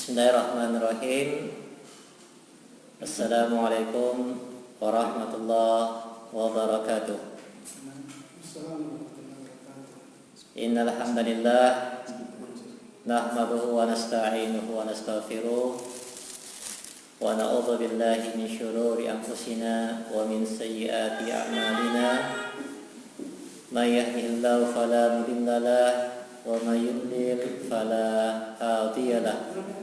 Bismillahirrahmanirrahim. Assalamualaikum warahmatullahi wabarakatuh. Innal hamdalillah nahmaduhu wa nasta'inuhu wa nastaghfiruh wa na'udzu billahi min syururi anfusina wa min sayyiati a'malina. May yahdihillahu fala mudilla lahu wa may yudlil fala hadiya lahu.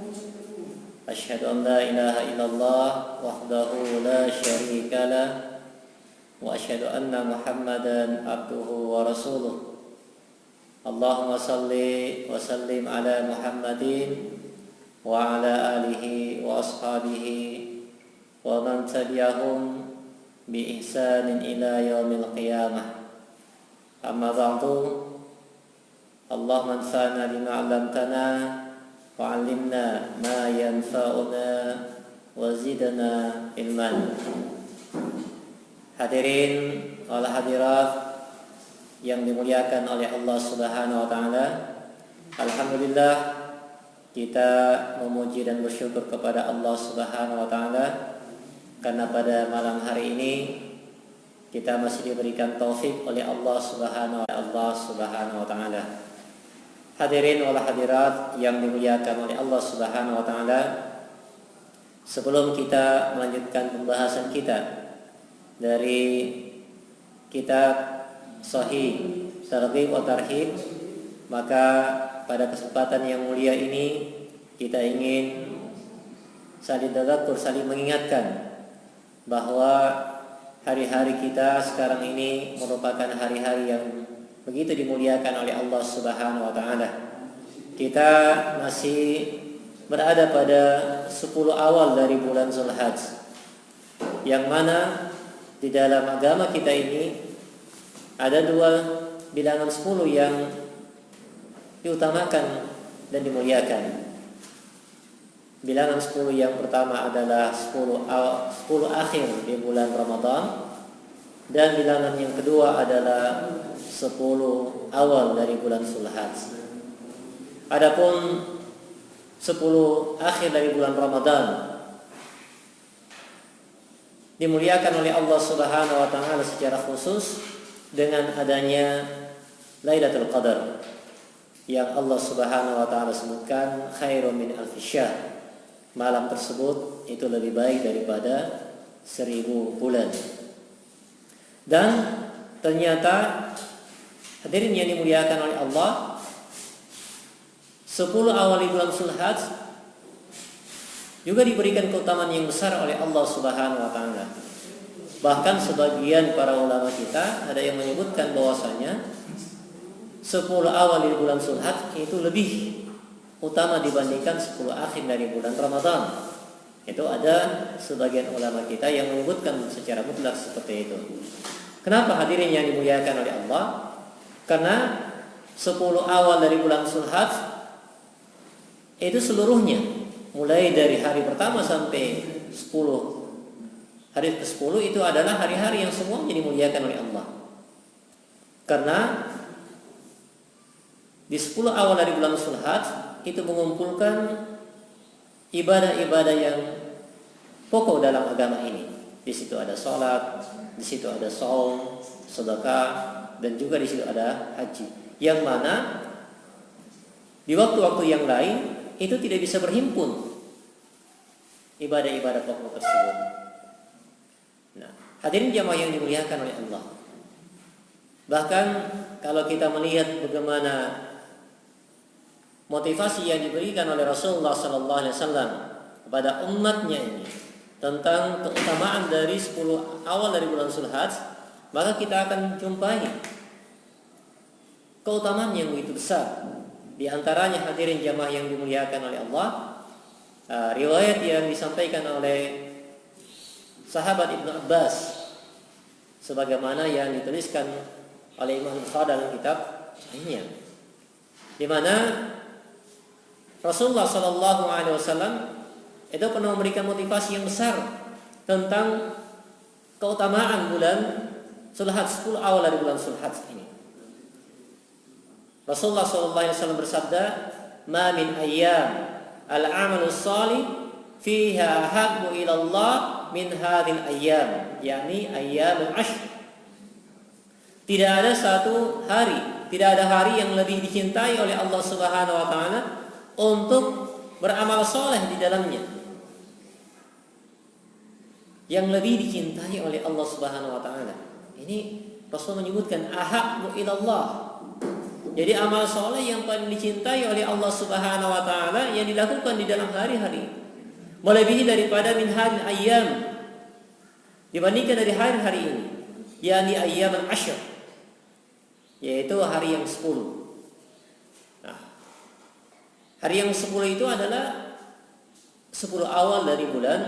Asyhadu an la ilaha illallah wahdahu la syarika lah wa asyhadu anna Muhammadan abduhu wa rasuluh. Allahumma salli wa sallim ala Muhammadin wa ala alihi wa ashabihi wa man tabi'ahum bi ihsanin ila yaumil qiyamah. Amma ba'du. Allahumma anfa'na bima 'allamtana wa'allimna ma yanfa'una wa zidna ilman. Hadirin wal hadirat yang dimuliakan oleh Allah Subhanahu wa taala, alhamdulillah kita memuji dan bersyukur kepada Allah Subhanahu wa taala karena pada malam hari ini kita masih diberikan taufik oleh Allah Subhanahu wa taala. Hadirin wal hadirat yang dimuliakan oleh Allah Subhanahu wa taala, sebelum kita melanjutkan pembahasan kita dari kitab Sahih Targhib wa Tarhib, maka pada kesempatan yang mulia ini kita ingin saling tadzakur, saling mengingatkan bahwa hari-hari kita sekarang ini merupakan hari-hari yang begitu dimuliakan oleh Allah Subhanahu wa taala. Kita masih berada pada 10 awal dari bulan Zulhijjah, yang mana di dalam agama kita ini ada dua bilangan 10 yang diutamakan dan dimuliakan. Bilangan 10 yang pertama adalah 10 akhir di bulan Ramadan, dan bilangan yang kedua adalah 10 awal dari bulan Zulhijjah. Adapun 10 akhir dari bulan Ramadan dimuliakan oleh Allah Subhanahu wa taala secara khusus dengan adanya Lailatul Qadar yang Allah Subhanahu wa taala sebutkan khairum min alfi syahr. Malam tersebut itu lebih baik daripada 1000 bulan. Dan ternyata hadirin yang dimuliakan oleh Allah, 10 awal bulan Zulhijjah juga diberikan keutamaan yang besar oleh Allah Subhanahu wa taala. Bahkan sebagian para ulama kita ada yang menyebutkan bahwasanya 10 awal di bulan Zulhijjah itu lebih utama dibandingkan 10 akhir dari bulan Ramadan. Itu ada sebagian ulama kita yang menyebutkan secara mutlak seperti itu. Kenapa hadirin yang dimuliakan oleh Allah? Karena 10 awal dari bulan Zulhijjah itu seluruhnya, mulai dari hari pertama sampai 10 hari ke-10 itu adalah hari-hari yang semuanya dimuliakan oleh Allah. Karena di 10 awal dari bulan Zulhijjah itu mengumpulkan ibadah-ibadah yang pokok dalam agama ini. Di situ ada salat, di situ ada shaum, sedekah, dan juga di situ ada haji. Yang mana di waktu-waktu yang lain itu tidak bisa berhimpun ibadah-ibadah pokok tersebut. Nah, hadirin jamaah yang dimuliakan oleh Allah. Bahkan kalau kita melihat bagaimana motivasi yang diberikan oleh Rasulullah sallallahu alaihi wasallam kepada umatnya ini tentang keutamaan dari 10 awal dari bulan Zulhijjah, maka kita akan jumpai keutamaan yang begitu besar. Di antaranya hadirin jamaah yang dimuliakan oleh Allah, riwayat yang disampaikan oleh sahabat Ibnu Abbas sebagaimana yang dituliskan oleh Imam Bukhari dalam kitab Sahihnya, di mana Rasulullah sallallahu alaihi wasallam itu pernah memberikan motivasi yang besar tentang keutamaan bulan Zulhijjah, 10 awal dari bulan Zulhijjah ini. Rasulullah sallallahu alaihi wasallam bersabda, "Ma min ayyam al-'amalu shalih fiha habbu ila Allah min hadhil ayyam, yakni ayyamul ashr. Tidak ada satu hari, tidak ada hari yang lebih dicintai oleh Allah Subhanahu wa taala untuk beramal soleh di dalamnya, yang lebih dicintai oleh Allah Subhanahu wa taala. Ini Rasul menyebutkan ahabbu ilallah. Jadi amal soleh yang paling dicintai oleh Allah Subhanahu wa taala yang dilakukan di dalam hari-hari, melebihi daripada min hadil ayyam, dibandingkan dari hari-hari ini, yakni ayyamul ashr, yaitu hari yang 10. Nah, hari yang 10 itu adalah 10 awal dari bulan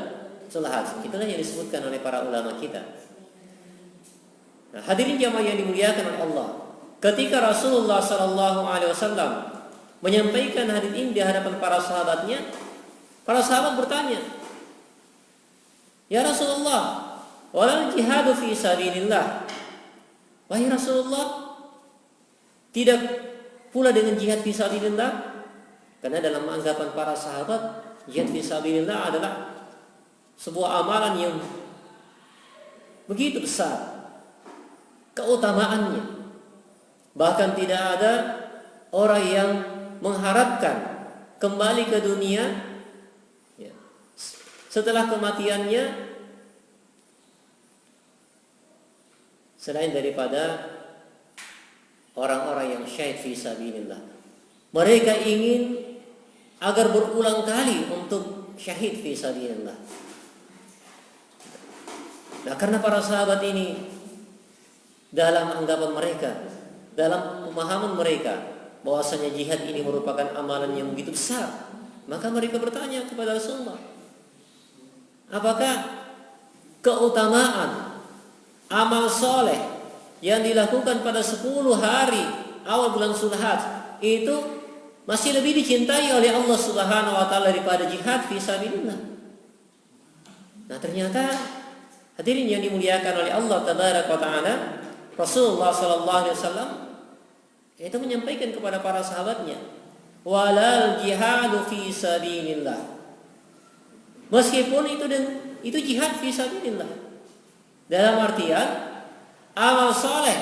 Zulhijjah. Itulah yang disebutkan oleh para ulama kita. Nah, hadirin jamaah yang dimuliakan oleh Allah, ketika Rasulullah sallallahu alaihi wasallam menyampaikan hadis ini di hadapan para sahabatnya, para sahabat bertanya, "Ya Rasulullah, walal jihadu fi sabilillah?" Wahai Rasulullah, tidak pula dengan jihad fi sabilillah? Karena dalam anggapan para sahabat, jihad fi sabilillah adalah sebuah amalan yang begitu besar keutamaannya. Bahkan tidak ada orang yang mengharapkan kembali ke dunia setelah kematiannya selain daripada orang-orang yang syahid fi sabilillah. Mereka ingin agar berulang kali untuk syahid fi sabilillah. Nah, karena para sahabat ini dalam anggapan mereka, dalam pemahaman mereka bahwasanya jihad ini merupakan amalan yang begitu besar, maka mereka bertanya kepada Rasulullah, apakah keutamaan amal soleh yang dilakukan pada 10 hari awal bulan Zulhijjah itu masih lebih dicintai oleh Allah Subhanahu wa taala daripada jihad fi sabilillah? Nah, ternyata hadirin yang dimuliakan oleh Allah tabaraka wa taala, Rasulullah sallallahu alaihi wasallam itu menyampaikan kepada para sahabatnya, walal jihadu fi sabilillah. Meskipun itu jihad fi sabilillah, dalam artian amal soleh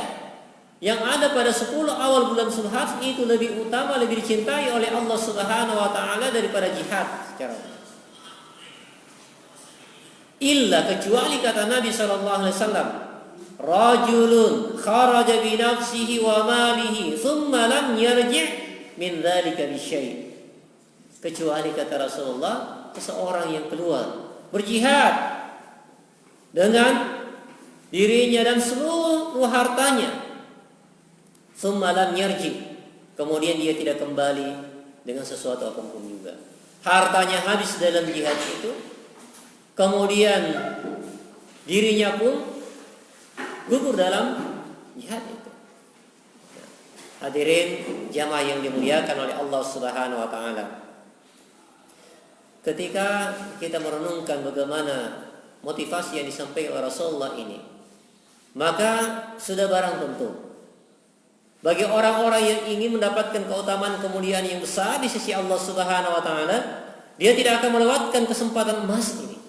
yang ada pada 10 awal bulan Zulhijjah itu lebih utama, lebih dicintai oleh Allah Subhanahu wa taala daripada jihad secara umum. Illa, kecuali kata Nabi sallallahu alaihi wasallam, rajulun kharaja bi nafsihi wa malihi thumma lam yarji' min dzalika bi syai'. Kecuali kata Rasulullah, seseorang yang keluar berjihad dengan dirinya dan seluruh hartanya, thumma lam yarji', kemudian dia tidak kembali dengan sesuatu apapun juga. Hartanya habis dalam jihad itu, kemudian dirinya pun gugur dalam jihad itu. Hadirin jamaah yang dimuliakan oleh Allah Subhanahu wa taala, ketika kita merenungkan bagaimana motivasi yang disampaikan oleh Rasulullah ini, maka sudah barang tentu bagi orang-orang yang ingin mendapatkan keutamaan kemuliaan yang besar di sisi Allah Subhanahu wa taala, dia tidak akan melewatkan kesempatan emas ini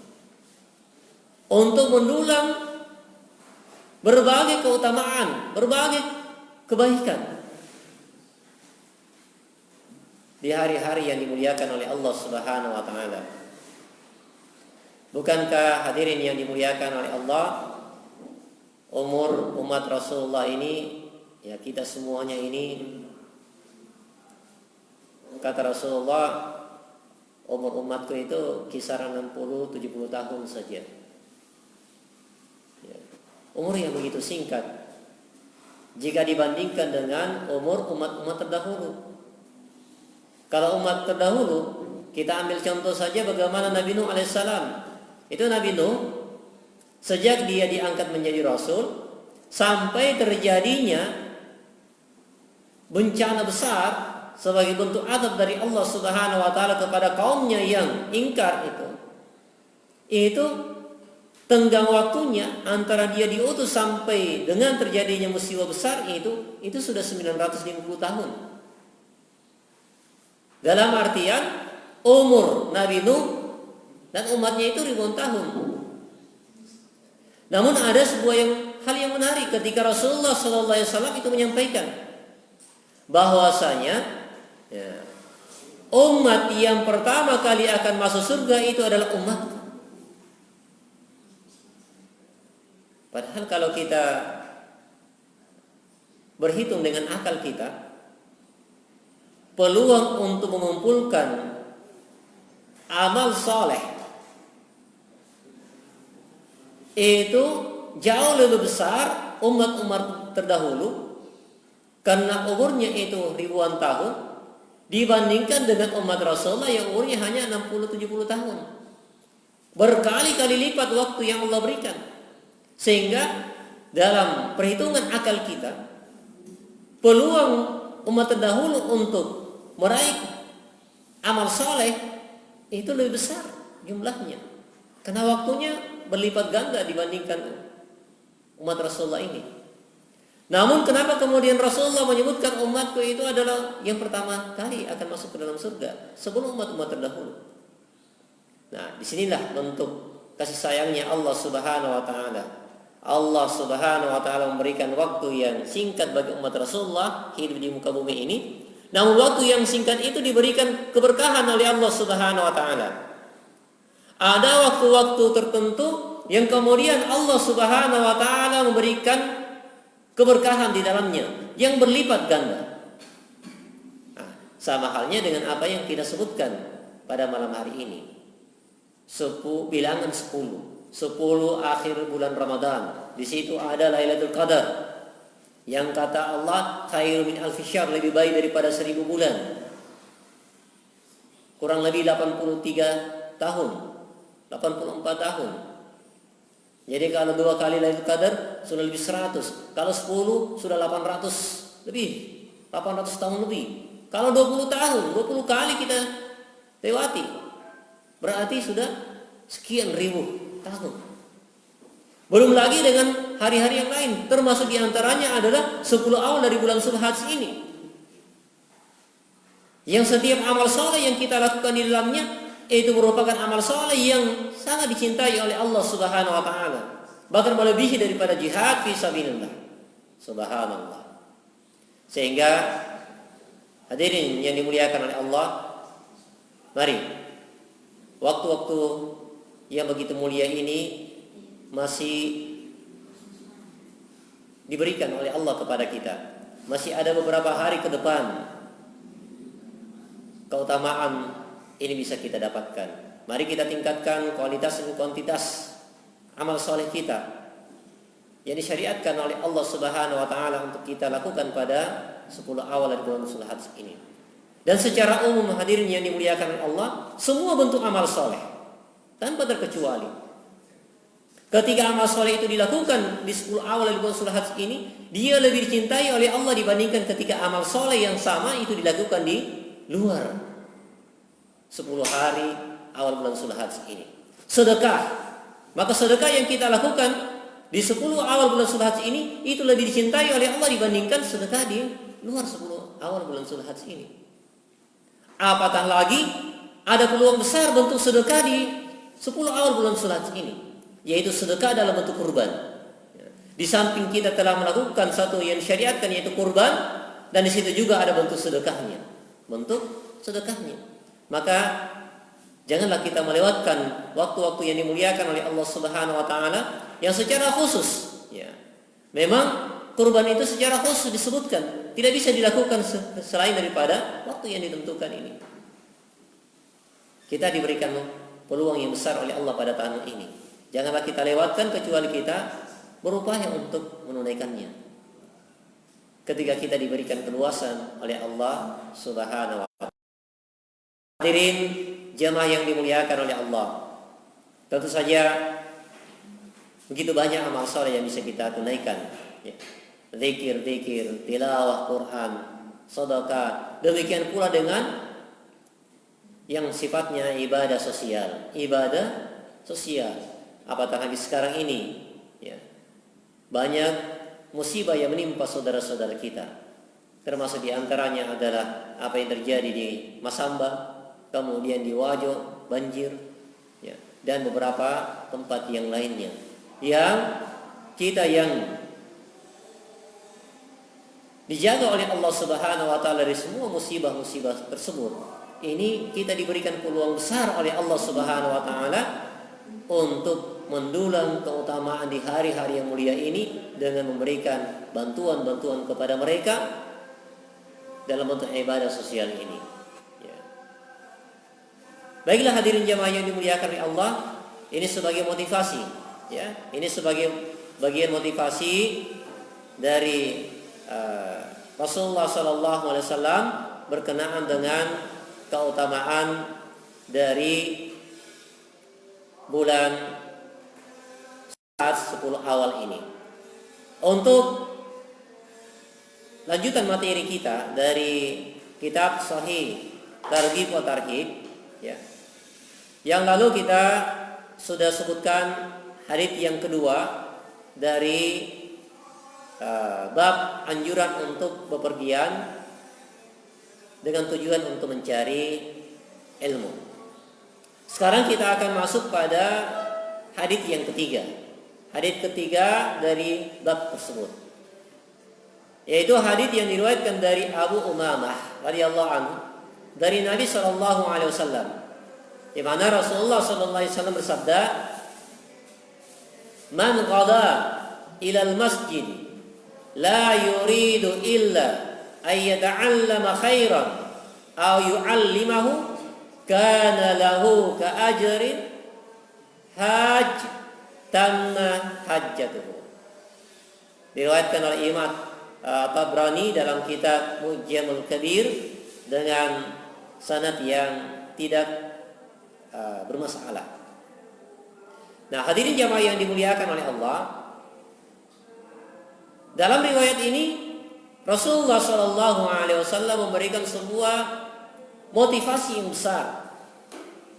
untuk mendulang berbagai keutamaan, berbagai kebaikan di hari-hari yang dimuliakan oleh Allah Subhanahu wa taala. Bukankah hadirin yang dimuliakan oleh Allah, umur umat Rasulullah ini, ya kita semuanya ini, kata Rasulullah, umur umatku itu kisaran 60-70 tahun saja. Umur yang begitu singkat jika dibandingkan dengan umur umat-umat terdahulu. Kalau umat terdahulu, kita ambil contoh saja bagaimana Nabi Nuh alaihissalam. Itu Nabi Nuh, sejak dia diangkat menjadi Rasul sampai terjadinya bencana besar sebagai bentuk azab dari Allah Subhanahu wa taala kepada kaumnya yang ingkar itu tenggang waktunya antara dia diutus sampai dengan terjadinya musibah besar itu sudah 950 tahun. Dalam artian umur Nabi Nuh dan umatnya itu ribuan tahun. Namun ada hal yang menarik ketika Rasulullah SAW itu menyampaikan bahwasanya umat yang pertama kali akan masuk surga itu adalah umat. Padahal kalau kita berhitung dengan akal kita, peluang untuk mengumpulkan amal saleh itu jauh lebih besar umat-umat terdahulu karena umurnya itu ribuan tahun dibandingkan dengan umat Rasulullah yang umurnya hanya 60-70 tahun. Berkali-kali lipat waktu yang Allah berikan. Sehingga dalam perhitungan akal kita, peluang umat terdahulu untuk meraih amal saleh itu lebih besar jumlahnya. Karena waktunya berlipat ganda dibandingkan umat Rasulullah ini. Namun kenapa kemudian Rasulullah menyebutkan umatku itu adalah yang pertama kali akan masuk ke dalam surga sebelum umat-umat terdahulu. Nah, disinilah bentuk kasih sayangnya Allah Subhanahu wa taala. Allah Subhanahu wa taala memberikan waktu yang singkat bagi umat Rasulullah hidup di muka bumi ini. Namun waktu yang singkat itu diberikan keberkahan oleh Allah Subhanahu wa taala. Ada waktu-waktu tertentu yang kemudian Allah Subhanahu wa taala memberikan keberkahan di dalamnya yang berlipat ganda. Nah, sama halnya dengan apa yang kita sebutkan pada malam hari ini. Bilangan 10 akhir bulan Ramadan. Di situ ada Lailatul Qadar. Yang kata Allah khairu min alfi syahr, lebih baik daripada 1000 bulan. Kurang lebih 83 tahun. 84 tahun. Jadi kalau 2 kali Lailatul Qadar sudah lebih 100. Kalau 10 sudah 800 lebih. 800 tahun lebih. Kalau 20 tahun, 20 kali kita lewati. Berarti sudah sekian ribu tahun. Belum lagi dengan hari-hari yang lain, termasuk diantaranya adalah 10 awal dari bulan Zulhijjah ini. Yang setiap amal soleh yang kita lakukan di dalamnya itu merupakan amal soleh yang sangat dicintai oleh Allah Subhanahu wa taala. Bahkan melebihi daripada jihad fi sabilillah. Subhanallah. Sehingga hadirin yang dimuliakan oleh Allah, mari waktu-waktu yang begitu mulia ini masih diberikan oleh Allah kepada kita. Masih ada beberapa hari ke depan keutamaan ini bisa kita dapatkan. Mari kita tingkatkan kualitas dan kuantitas amal soleh kita yang disyariatkan oleh Allah Subhanahu wa taala untuk kita lakukan pada 10 awal dari bulan Zulhijjah ini. Dan secara umum hadirin yang dimuliakan oleh Allah, semua bentuk amal soleh tanpa terkecuali, ketika amal soleh itu dilakukan di 10 awal dari bulan Zulhijjah ini, dia lebih dicintai oleh Allah dibandingkan ketika amal soleh yang sama itu dilakukan di luar 10 hari awal bulan Zulhijjah ini. Sedekah, maka sedekah yang kita lakukan di 10 awal bulan Zulhijjah ini itu lebih dicintai oleh Allah dibandingkan sedekah di luar 10 awal bulan Zulhijjah ini. Apatah lagi ada peluang besar bentuk sedekah di 10 awal bulan Zulhijjah ini, yaitu sedekah dalam bentuk kurban. Di samping kita telah melakukan satu yang syariatkan yaitu kurban, dan di situ juga ada bentuk sedekahnya. Maka janganlah kita melewatkan waktu-waktu yang dimuliakan oleh Allah Subhanahu wa taala yang secara khusus memang kurban itu secara khusus disebutkan tidak bisa dilakukan selain daripada waktu yang ditentukan ini. Kita diberikan peluang yang besar oleh Allah pada tahun ini. Janganlah kita lewatkan kecuali kita berupaya untuk menunaikannya. Ketika kita diberikan keluasan oleh Allah Subhanahu wa taala. Hadirin jamaah yang dimuliakan oleh Allah, tentu saja begitu banyak amal saleh yang bisa kita tunaikan. Zikir, tilawah Quran, sedekah. Demikian pula dengan yang sifatnya ibadah sosial. Apatah lagi sekarang ini banyak musibah yang menimpa saudara-saudara kita. Termasuk diantaranya adalah apa yang terjadi di Masamba, kemudian di Wajo banjir, ya, dan beberapa tempat yang lainnya yang kita yang dijaga oleh Allah Subhanahu wa taala dari semua musibah-musibah tersebut. Ini kita diberikan peluang besar oleh Allah Subhanahu wa taala untuk mendulang keutamaan di hari-hari yang mulia ini dengan memberikan bantuan-bantuan kepada mereka dalam bentuk ibadah sosial ini. Ya. Baiklah hadirin jamaah yang dimuliakan oleh Allah, ini sebagai motivasi, ya. Ini sebagai bagian motivasi dari Rasulullah Sallallahu Alaihi Wasallam berkenaan dengan keutamaan dari bulan saat 10 awal ini. Untuk lanjutan materi kita dari kitab Sahih Targhib wa Tarhib, ya. Yang lalu kita sudah sebutkan hadits yang kedua dari bab anjuran untuk bepergian dengan tujuan untuk mencari ilmu. Sekarang kita akan masuk pada hadits yang ketiga. Hadits ketiga dari bab tersebut, yaitu hadits yang diriwayatkan dari Abu Umamah radhiyallahu anhu dari Nabi sallallahu alaihi wasallam, di mana Rasulullah sallallahu alaihi wasallam bersabda, "Man qada ila al-masjid la yuridu illa ay yata'allama khairan aw yu'allimahu kana lahu ka ajrin hajj tamma hajjatuhu." Diriwayatkan oleh Imam Tabrani dalam kitab Mu'jamul Kabir dengan sanad yang tidak bermasalah. Nah, hadirin jamaah yang dimuliakan oleh Allah, dalam riwayat ini Rasulullah Shallallahu Alaihi Wasallam memberikan sebuah motivasi yang besar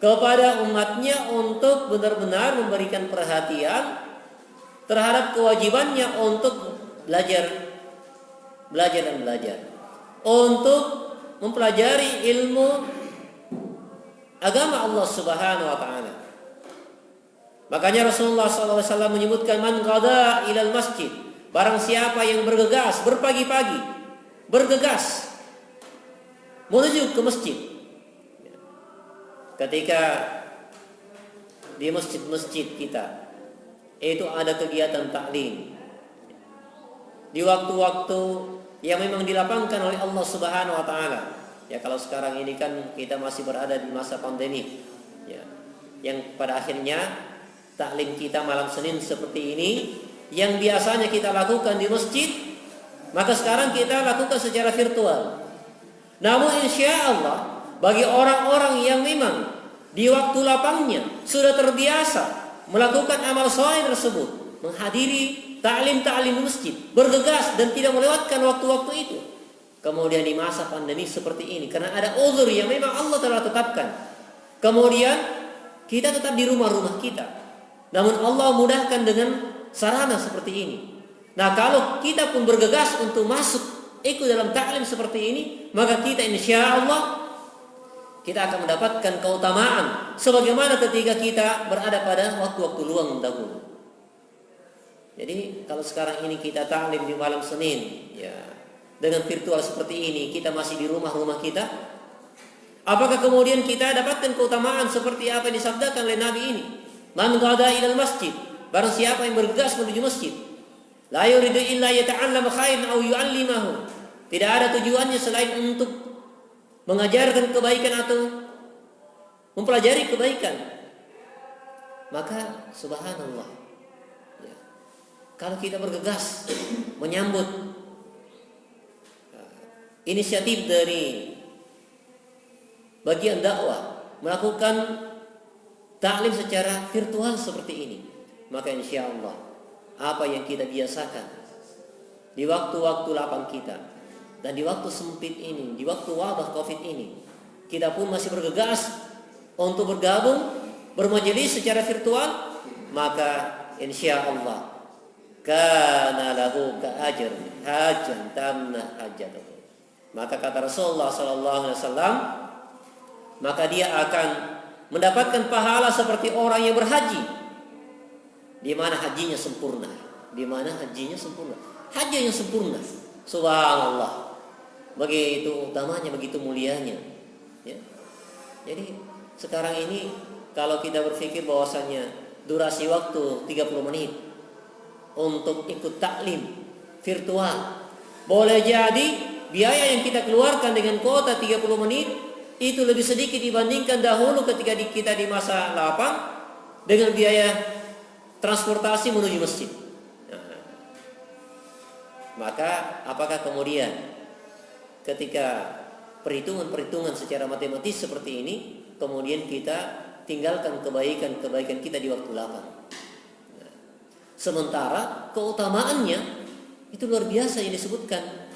kepada umatnya untuk benar-benar memberikan perhatian terhadap kewajibannya untuk belajar dan belajar, untuk mempelajari ilmu agama Allah Subhanahu wa taala. Makanya Rasulullah SAW menyebutkan, "Man qada ilal masjid," barang siapa yang bergegas, berpagi-pagi bergegas menuju ke masjid. Ketika di masjid-masjid kita itu ada kegiatan taklim di waktu-waktu yang memang dilapangkan oleh Allah Subhanahu wa taala. Ya, kalau sekarang ini kan kita masih berada di masa pandemi, ya, yang pada akhirnya taklim kita malam Senin seperti ini yang biasanya kita lakukan di masjid, maka sekarang kita lakukan secara virtual. Namun insya Allah bagi orang-orang yang memang di waktu lapangnya sudah terbiasa melakukan amal soleh tersebut, menghadiri taklim masjid, bergegas dan tidak melewatkan waktu-waktu itu. Kemudian di masa pandemi seperti ini, karena ada uzur yang memang Allah telah tetapkan, kemudian kita tetap di rumah-rumah kita, namun Allah mudahkan dengan sarana seperti ini. Nah, kalau kita pun bergegas untuk masuk ikut dalam taklim seperti ini, maka kita insya Allah kita akan mendapatkan keutamaan sebagaimana ketika kita berada pada waktu-waktu luang dahulu. Jadi kalau sekarang ini kita taklim di malam Senin, ya, dengan virtual seperti ini, kita masih di rumah-rumah kita, apakah kemudian kita dapatkan keutamaan seperti apa yang disabdakan oleh Nabi ini? Man qada ilal masjid, barang siapa yang bergegas menuju masjid, la yuridu illa yata'allama khairan aw yu'allimahu, tidak ada tujuannya selain untuk mengajarkan kebaikan atau mempelajari kebaikan, maka subhanallah, ya, kalau kita bergegas menyambut inisiatif dari bagian dakwah melakukan taklim secara virtual seperti ini, maka insya Allah apa yang kita biasakan di waktu-waktu lapang kita dan di waktu sempit ini, di waktu wabah COVID ini, kita pun masih bergegas untuk bergabung bermajelis secara virtual, maka insya Allah kana lahu ka ajr hajjan tamna hajjatuhu. Maka kata Rasulullah sallallahu alaihi wasallam, maka dia akan mendapatkan pahala seperti orang yang berhaji, di mana hajinya sempurna, haji yang sempurna. Subhanallah, begitu utamanya, begitu mulianya, ya. Jadi sekarang ini kalau kita berpikir bahwasanya durasi waktu 30 menit untuk ikut taklim virtual, boleh jadi biaya yang kita keluarkan dengan kuota 30 menit itu lebih sedikit dibandingkan dahulu ketika kita di masa lapang dengan biaya transportasi menuju masjid. Nah, maka apakah kemudian ketika perhitungan-perhitungan secara matematis seperti ini, kemudian kita tinggalkan kebaikan-kebaikan kita di waktu lapang? Nah, sementara keutamaannya itu luar biasa yang disebutkan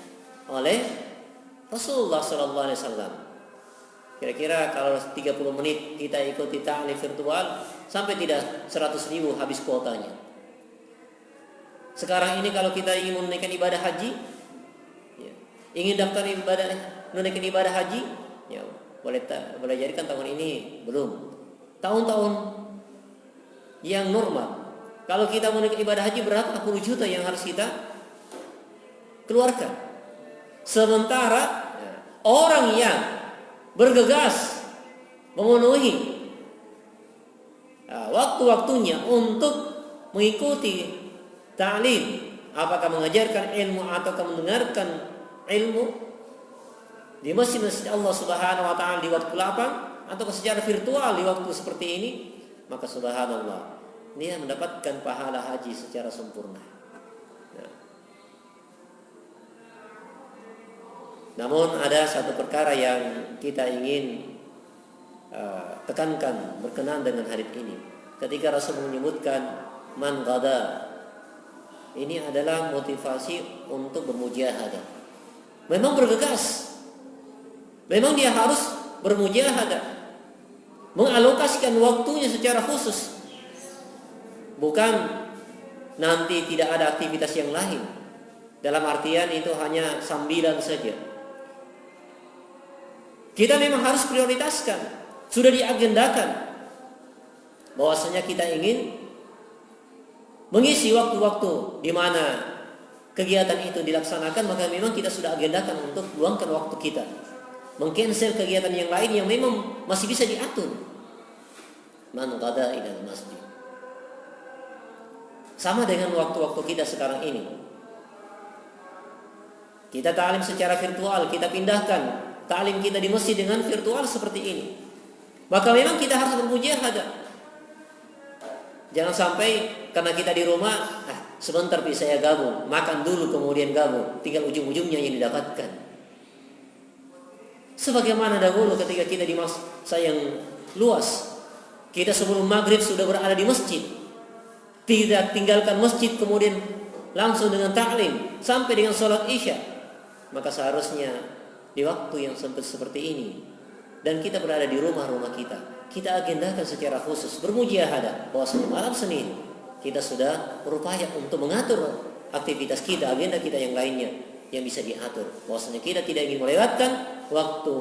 oleh Rasulullah SAW. Kira-kira kalau 30 menit kita ikuti ta'lim virtual, sampai tidak 100.000 habis kuotanya. Sekarang ini kalau kita ingin menunaikan ibadah haji, ya, ingin daftar menunaikan ibadah haji, ya, boleh jadi kan tahun ini belum. Tahun-tahun yang normal, kalau kita menunaikan ibadah haji berapa puluh juta yang harus kita keluarkan. Sementara orang yang bergegas memenuhi waktu-waktunya untuk mengikuti ta'lim, apakah mengajarkan ilmu atau mendengarkan ilmu di masjid-masjid Allah Subhanahu wa taala di waktu lapang atau secara virtual di waktu seperti ini, maka subhanallah, dia mendapatkan pahala haji secara sempurna. Namun ada satu perkara yang kita ingin tekankan berkenaan dengan hadis ini. Ketika Rasul menyebutkan man ghada, ini adalah motivasi untuk bermujahadah. Memang bergegas, memang dia harus bermujahadah, mengalokasikan waktunya secara khusus. Bukan nanti tidak ada aktivitas yang lain, dalam artian itu hanya sambilan saja. Kita memang harus prioritaskan, sudah diagendakan bahwasanya kita ingin mengisi waktu-waktu di mana kegiatan itu dilaksanakan, maka memang kita sudah agendakan untuk luangkan waktu kita, mengcancel kegiatan yang lain yang memang masih bisa diatur. Man qada ilal masjid. Sama dengan waktu-waktu kita sekarang ini. Kita ta'lim secara virtual, kita pindahkan ta'lim kita di masjid dengan virtual seperti ini. Maka memang kita harus bermujahadah. Jangan sampai karena kita di rumah, sebentar saya gabung, makan dulu kemudian gabung, tinggal ujung-ujungnya yang didapatkan. Sebagaimana dahulu ketika kita di masa yang luas, kita sebelum maghrib sudah berada di masjid, tidak tinggalkan masjid kemudian langsung dengan ta'lim sampai dengan sholat isya. Maka seharusnya di waktu yang sempit seperti ini dan kita berada di rumah-rumah kita agendakan secara khusus bermujahadah bahwa malam Senin kita sudah berupaya untuk mengatur aktivitas kita, agenda kita yang lainnya yang bisa diatur. Bahwasanya kita tidak ingin melewatkan waktu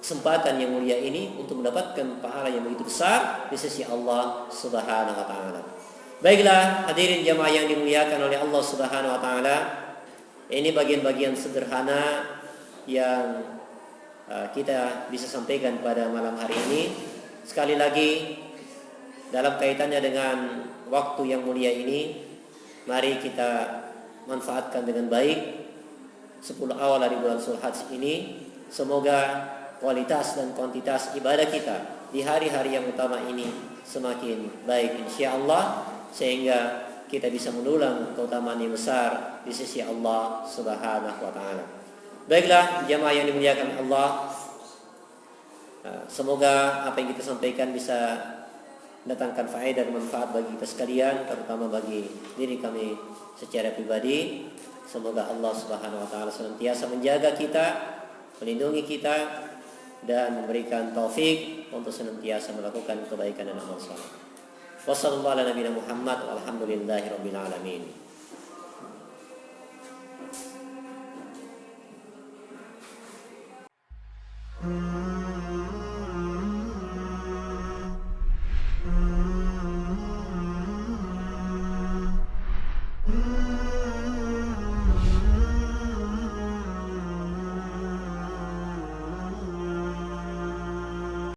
kesempatan yang mulia ini untuk mendapatkan pahala yang begitu besar di sisi Allah Subhanahu wa taala. Baiklah hadirin jamaah yang dimuliakan oleh Allah Subhanahu wa taala, ini bagian-bagian sederhana yang kita bisa sampaikan pada malam hari ini. Sekali lagi dalam kaitannya dengan waktu yang mulia ini, mari kita manfaatkan dengan baik 10 awal dari bulan Zulhijjah ini. Semoga kualitas dan kuantitas ibadah kita di hari-hari yang utama ini semakin baik insyaallah, sehingga kita bisa mendulang keutamaan yang besar di sisi Allah Subhanahu wa taala. Baiklah jamaah yang dimuliakan Allah, semoga apa yang kita sampaikan bisa mendatangkan faedah dan manfaat bagi kita sekalian, terutama bagi diri kami secara pribadi. Semoga Allah Subhanahu wa taala senantiasa menjaga kita, melindungi kita, dan memberikan taufik untuk senantiasa melakukan kebaikan dan amal saleh. Wassallallahu ala nabiyina Muhammad walhamdulillahi rabbil alamin.